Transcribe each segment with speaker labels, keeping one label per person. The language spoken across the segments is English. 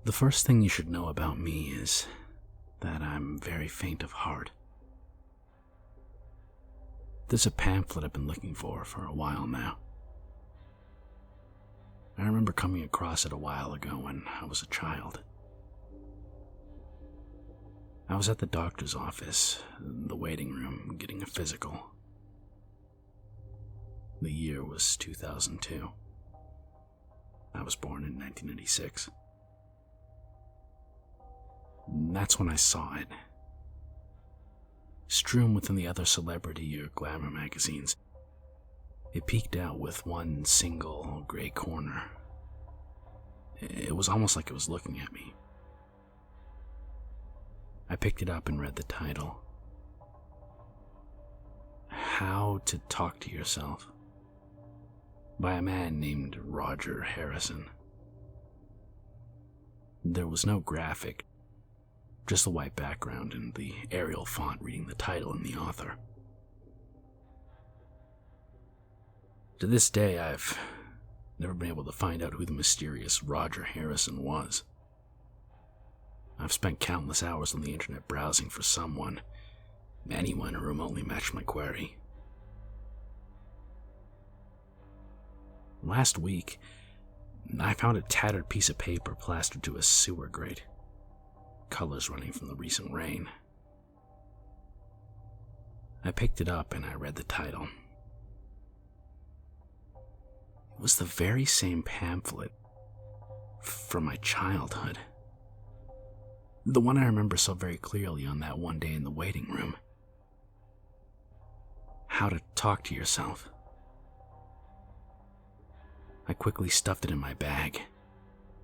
Speaker 1: The first thing you should know about me is that I'm very faint of heart. There's a pamphlet I've been looking for a while now. I remember coming across it a while ago when I was a child. I was at the doctor's office, in the waiting room, getting a physical. The year was 2002. I was born in 1996. That's when I saw it. Strewn within the other celebrity or glamour magazines, it peeked out with one single gray corner. It was almost like it was looking at me. I picked it up and read the title. How to Talk to Yourself, by a man named Roger Harrison. There was no graphic, just a white background and the Arial font reading the title and the author. To this day, I've never been able to find out who the mysterious Roger Harrison was. I've spent countless hours on the internet browsing for anyone who remotely matched my query. Last week, I found a tattered piece of paper plastered to a sewer grate, colors running from the recent rain. I picked it up and I read the title. It was the very same pamphlet from my childhood. The one I remember so very clearly on that one day in the waiting room. How to Talk to Yourself. I quickly stuffed it in my bag.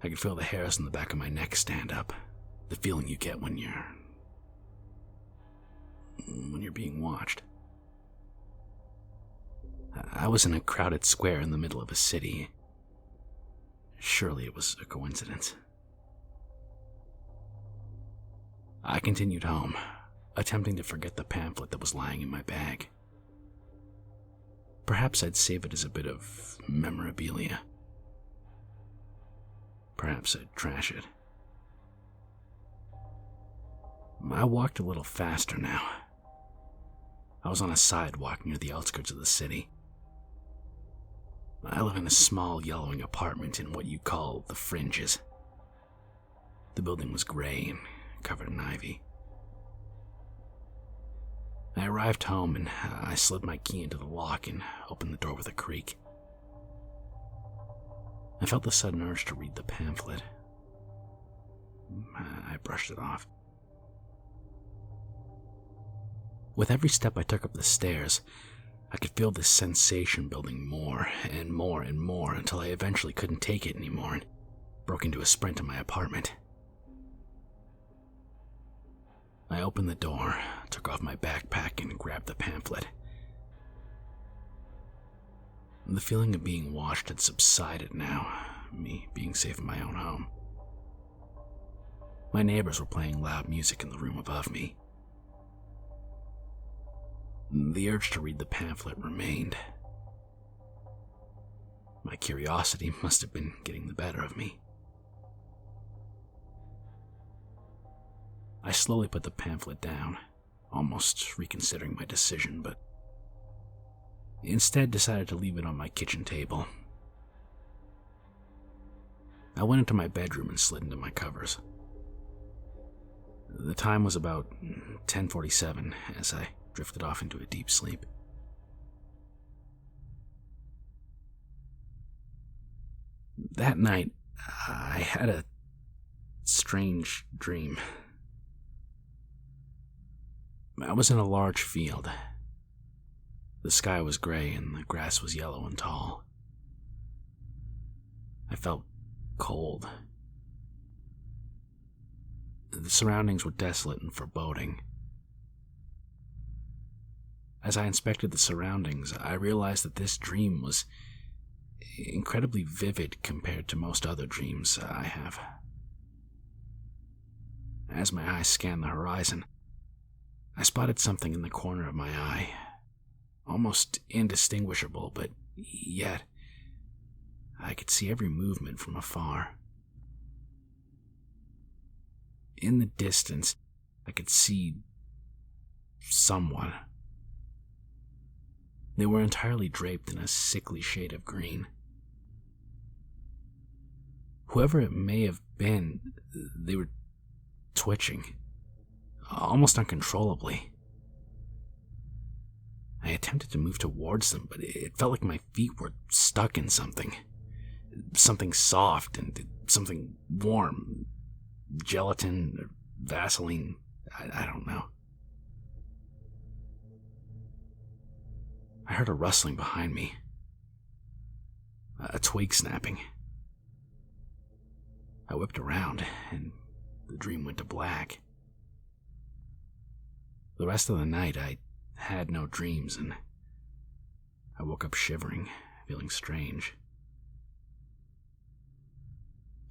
Speaker 1: I could feel the hairs on the back of my neck stand up. The feeling you get when you're being watched. I was in a crowded square in the middle of a city. Surely it was a coincidence. I continued home, attempting to forget the pamphlet that was lying in my bag. Perhaps I'd save it as a bit of memorabilia. Perhaps I'd trash it. I walked a little faster now. I was on a sidewalk near the outskirts of the city. I live in a small yellowing apartment in what you call the fringes. The building was gray and covered in ivy. I arrived home and I slid my key into the lock and opened the door with a creak. I felt the sudden urge to read the pamphlet. I brushed it off. With every step I took up the stairs, I could feel this sensation building more and more and more until I eventually couldn't take it anymore and broke into a sprint to my apartment. I opened the door, took off my backpack, and grabbed the pamphlet. The feeling of being watched had subsided now, me being safe in my own home. My neighbors were playing loud music in the room above me. The urge to read the pamphlet remained. My curiosity must have been getting the better of me. I slowly put the pamphlet down, almost reconsidering my decision, but instead decided to leave it on my kitchen table. I went into my bedroom and slid into my covers. The time was about 10:47 as I drifted off into a deep sleep. That night, I had a strange dream. I was in a large field. The sky was gray and the grass was yellow and tall. I felt cold. The surroundings were desolate and foreboding. As I inspected the surroundings, I realized that this dream was incredibly vivid compared to most other dreams I have. As my eyes scanned the horizon, I spotted something in the corner of my eye, almost indistinguishable, but yet I could see every movement from afar. In the distance, I could see someone. They were entirely draped in a sickly shade of green. Whoever it may have been, they were twitching, almost uncontrollably. I attempted to move towards them, but it felt like my feet were stuck in something. Something soft and something warm. Gelatin or Vaseline, I don't know. I heard a rustling behind me. A twig snapping. I whipped around, and the dream went to black. The rest of the night, I had no dreams, and I woke up shivering, feeling strange.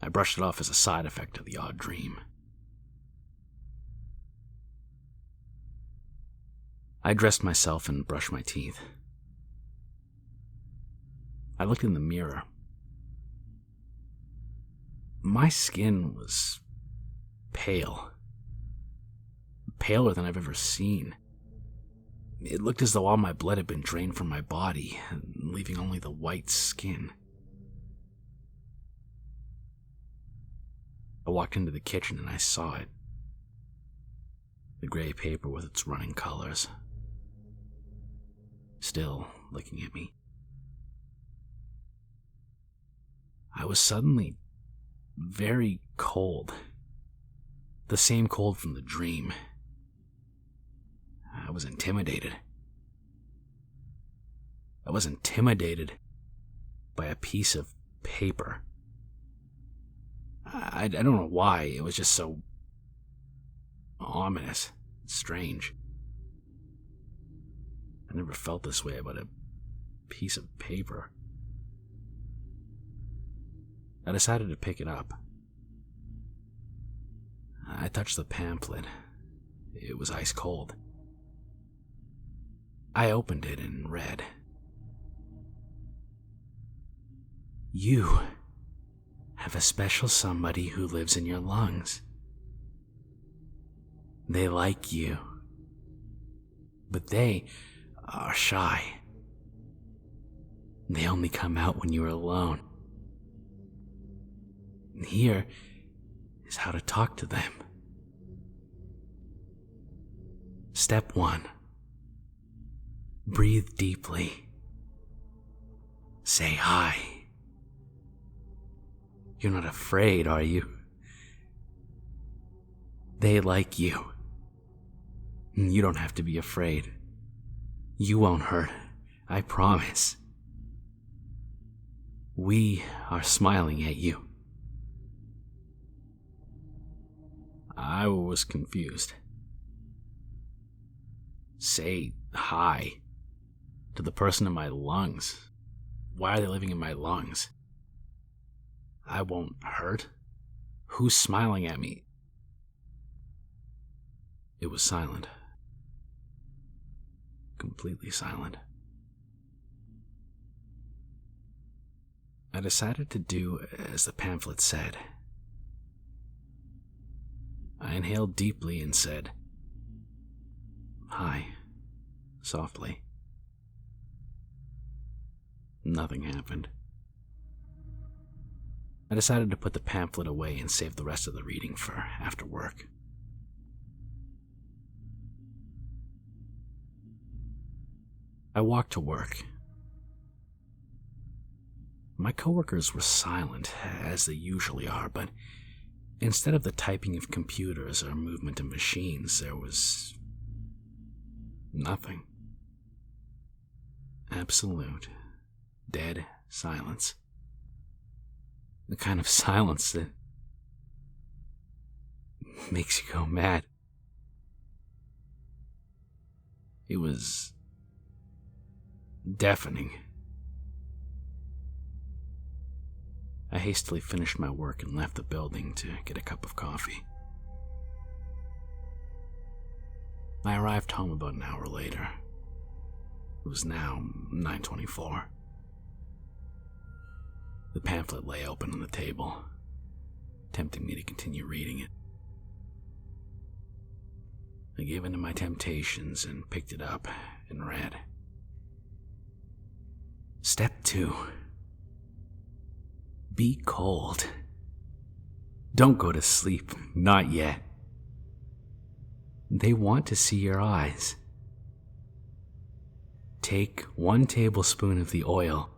Speaker 1: I brushed it off as a side effect of the odd dream. I dressed myself and brushed my teeth. I looked in the mirror. My skin was pale. Paler than I've ever seen. It looked as though all my blood had been drained from my body, leaving only the white skin. I walked into the kitchen and I saw it. The gray paper with its running colors. Still looking at me. I was suddenly very cold. The same cold from the dream. I was intimidated. I was intimidated by a piece of paper. I don't know why, it was just so ominous, strange. I never felt this way about a piece of paper. I decided to pick it up. I touched the pamphlet. It was ice cold. I opened it and read. You have a special somebody who lives in your lungs. They like you, but they are shy. They only come out when you are alone. And here is how to talk to them. Step 1. Breathe deeply. Say hi. You're not afraid, are you? They like you. You don't have to be afraid. You won't hurt, I promise. We are smiling at you. I was confused. Say hi to the person in my lungs. Why are they living in my lungs? I won't hurt. Who's smiling at me? It was silent. Completely silent. I decided to do as the pamphlet said. I inhaled deeply and said, "Hi," softly. Nothing happened. I decided to put the pamphlet away and save the rest of the reading for after work. I walked to work. My coworkers were silent, as they usually are, but instead of the typing of computers or movement of machines, there was nothing. Absolute, dead silence. The kind of silence that makes you go mad. It was deafening. I hastily finished my work and left the building to get a cup of coffee. I arrived home about an hour later. It was now 9:24. The pamphlet lay open on the table, tempting me to continue reading it. I gave in to my temptations and picked it up and read. Step 2. Be cold. Don't go to sleep, not yet. They want to see your eyes. Take 1 tablespoon of the oil.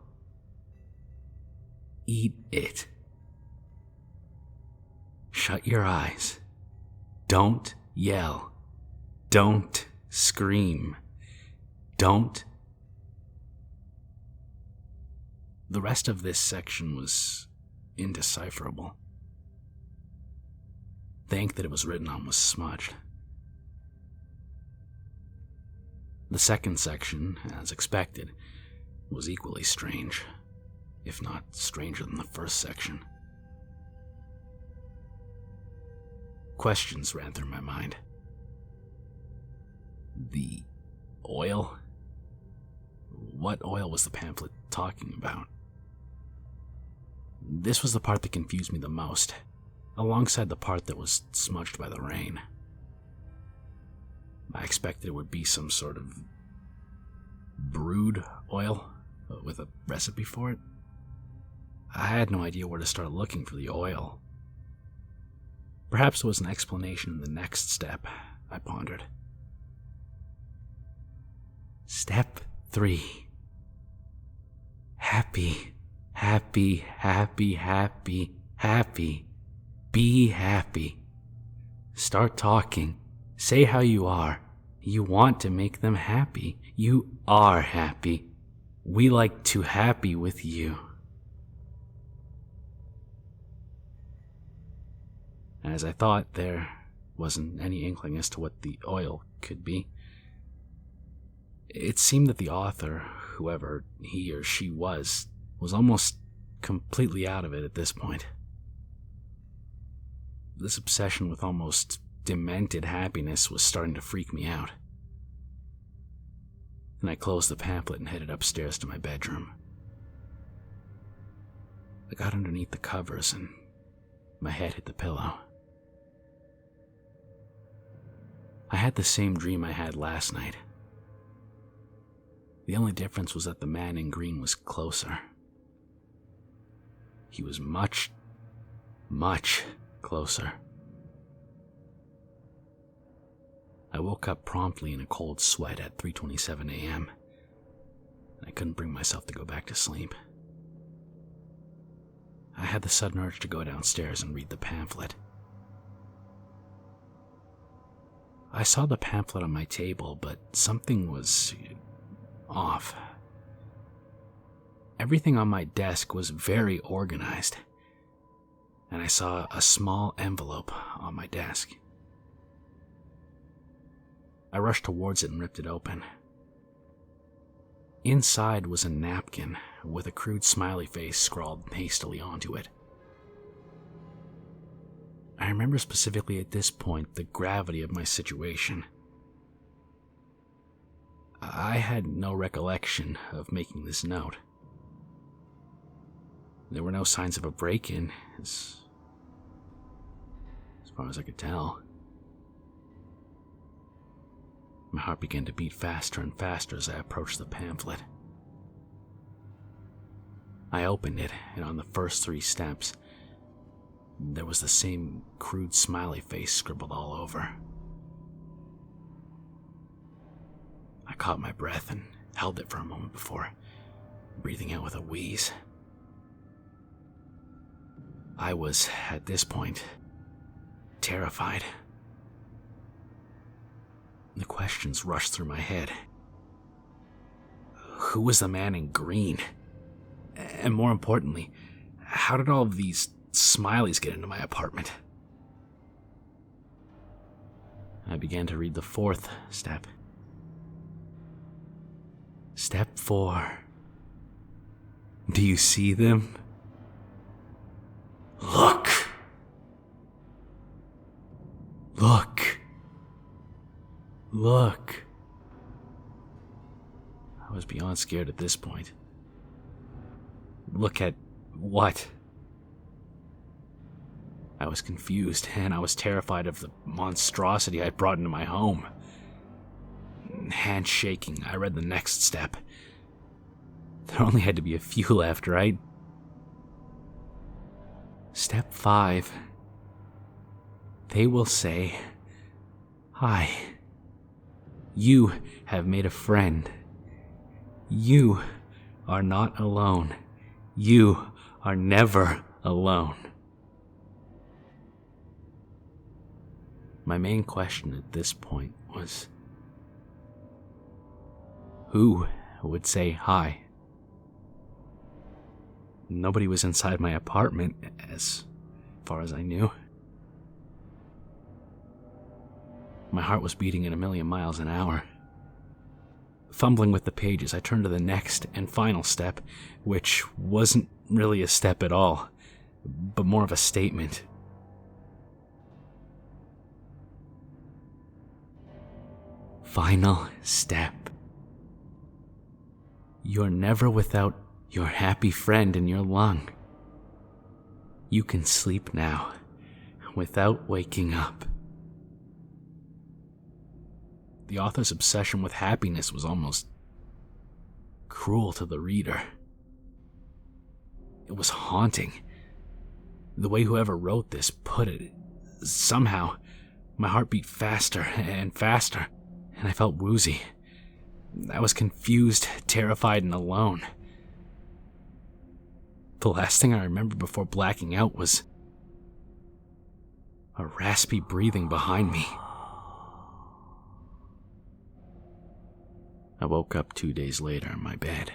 Speaker 1: Eat it. Shut your eyes. Don't yell. Don't scream. Don't. The rest of this section was indecipherable. The ink that it was written on was smudged. The second section, as expected, was equally strange, if not stranger than the first section. Questions ran through my mind. The oil? What oil was the pamphlet talking about? This was the part that confused me the most, alongside the part that was smudged by the rain. I expected it would be some sort of brewed oil with a recipe for it. I had no idea where to start looking for the oil. Perhaps there was an explanation in the next step, I pondered. Step 3. Happy, happy, happy, happy, happy. Be happy. Start talking. Say how you are. You want to make them happy. You are happy. We like to happy with you. As I thought, there wasn't any inkling as to what the oil could be. It seemed that the author, whoever he or she was almost completely out of it at this point. This obsession with almost demented happiness was starting to freak me out. And I closed the pamphlet and headed upstairs to my bedroom. I got underneath the covers and my head hit the pillow. I had the same dream I had last night. The only difference was that the man in green was closer. He was much, much closer. I woke up promptly in a cold sweat at 3:27 a.m. and I couldn't bring myself to go back to sleep. I had the sudden urge to go downstairs and read the pamphlet. I saw the pamphlet on my table, but something was off. Everything on my desk was very organized, and I saw a small envelope on my desk. I rushed towards it and ripped it open. Inside was a napkin with a crude smiley face scrawled hastily onto it. I remember specifically at this point the gravity of my situation. I had no recollection of making this note. There were no signs of a break-in, as far as I could tell. My heart began to beat faster and faster as I approached the pamphlet. I opened it, and on the first 3 steps, there was the same crude smiley face scribbled all over. I caught my breath and held it for a moment before breathing out with a wheeze. I was, at this point, terrified. The questions rushed through my head. Who was the man in green? And more importantly, how did all of these smileys get into my apartment? I began to read the 4th step. Step 4. Do you see them? Look! Look! Look! I was beyond scared at this point. Look at what? I was confused, and I was terrified of the monstrosity I'd brought into my home. Hand shaking, I read the next step. There only had to be a few left, right? Step 5. They will say, "Hi. You have made a friend. You are not alone. You are never alone." My main question at this point was, who would say hi? Nobody was inside my apartment, as far as I knew. My heart was beating at 1,000,000 miles an hour. Fumbling with the pages, I turned to the next and final step, which wasn't really a step at all, but more of a statement. Final step. You're never without your happy friend in your lung. You can sleep now, without waking up. The author's obsession with happiness was almost cruel to the reader. It was haunting. The way whoever wrote this put it, somehow, my heart beat faster and faster, and I felt woozy. I was confused, terrified, and alone. The last thing I remember before blacking out was a raspy breathing behind me. I woke up 2 days later in my bed.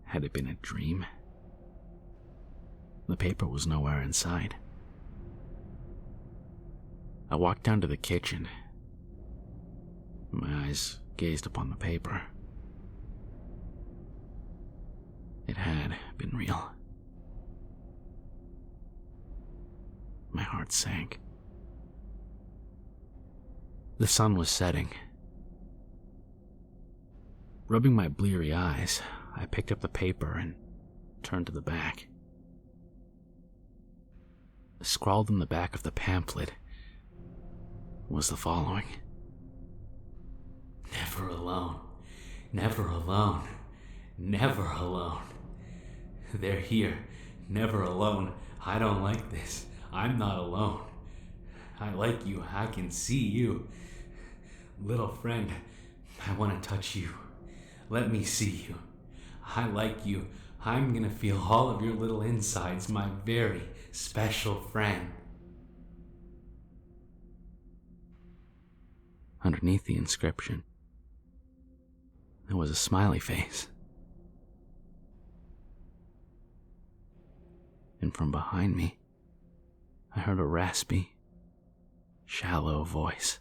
Speaker 1: Had it been a dream? The paper was nowhere in sight. I walked down to the kitchen. My eyes gazed upon the paper. It had been real. My heart sank. The sun was setting. Rubbing my bleary eyes, I picked up the paper and turned to the back. Scrawled in the back of the pamphlet was the following: "Never alone, never alone, never alone. They're here, never alone. I don't like this. I'm not alone. I like you, I can see you. Little friend, I want to touch you. Let me see you. I like you. I'm gonna feel all of your little insides, my very special friend." Underneath the inscription, there was a smiley face. And from behind me, I heard a raspy, shallow voice.